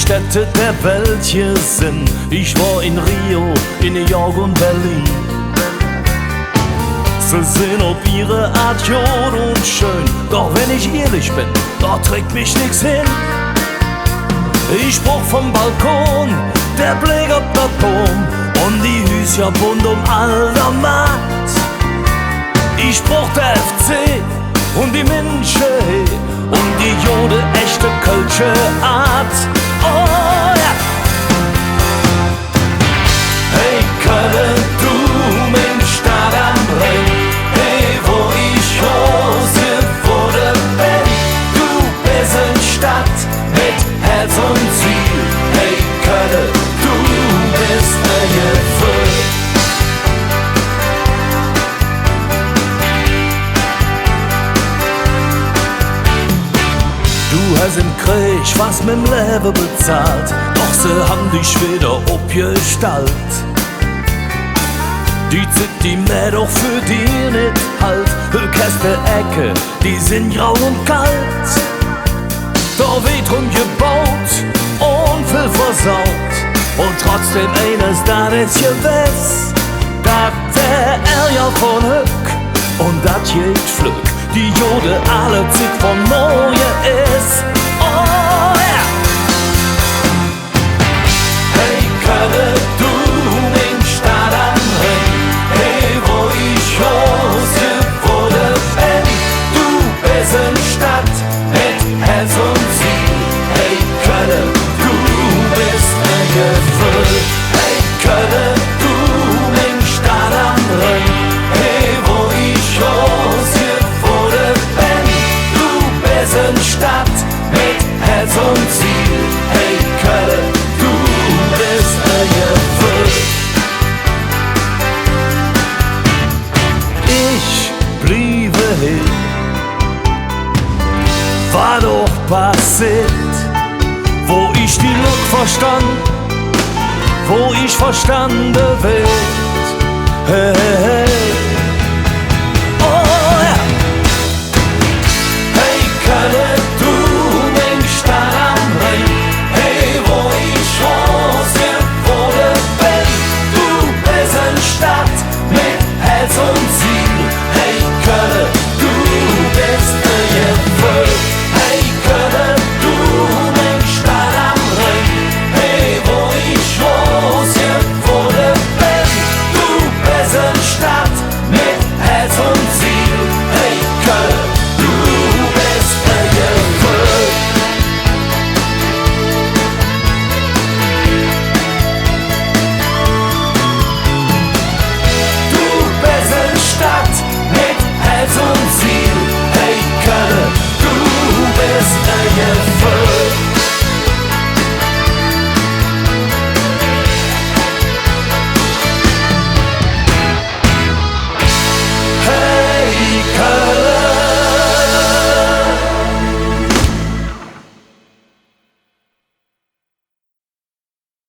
Städte der Welt hier sind. Ich war in Rio, in New York und Berlin. Sie sind auf ihre Art jod und schön, doch wenn ich ehrlich bin, da trägt mich nix hin. Ich brauch vom Balkon, der Blick auf der Baum und die Hüsja bunt aller Macht. Ich brauch der FC und die Münche und die jode echte kölsche Art. Oh ja! Hey Köln, du mein Stadt am Rhein, hey wo ich Hose wurde bin, du bist eine Stadt mit Herz und Ziel. Hey Köln, du bist ein Gefühl. Du hast im Krieg was mit'm Leben bezahlt, doch sie haben dich wieder abgestellt. Die Zeit, die mehr doch für dich nicht halt, Hülkäste Ecke, die sind grau und kalt. Da wird rumgebaut und viel versaut, und trotzdem eines, das ist gewiss, dat der Ärger von Hück und dat geht Flück, die Jode alle Zig von Moje ist. Oh ja! Hey Köln, du mein Stadt am Rhein, hey wo ich Hose wurde bin, du bist eine Stadt mit Herz und Ziel. Hey Köln, du bist ein Gefühl. Hey Köln, du mein Stadt am Rhein, hey wo ich Hose wurde bin, du bist eine Stadt mit Herz und Ziel. Hey Köln, du bist ein Gefühl. Ich bliebe hier, war doch passiert, wo ich die Luft verstand, wo ich verstanden wird. Hey, hey, hey.